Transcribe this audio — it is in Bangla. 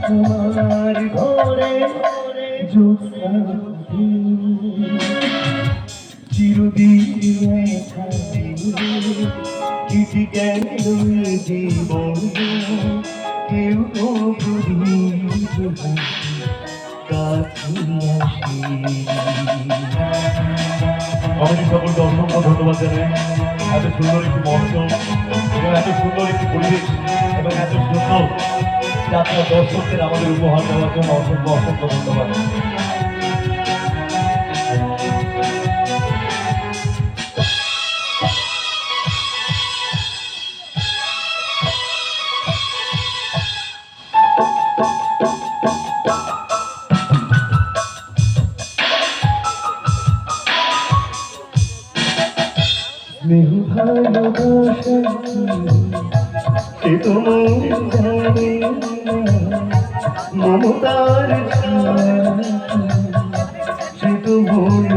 তোমার ঘরে চিরদিন চিঠি কেন জীবন কেউ তো আমি সকলকে অসংখ্য ধন্যবাদ জানাই এত সুন্দর একটি মঞ্চ এবং এত সুন্দর একটি পরিবেশ এবং এত সুন্দর যাত্রা দর্শকদের আমাদের উপহার দেওয়ার জন্য অসংখ্য অসংখ্য ধন্যবাদ। স্নেহ ভালোবাসা সে তোমার জানে মমতার সে তো ভুল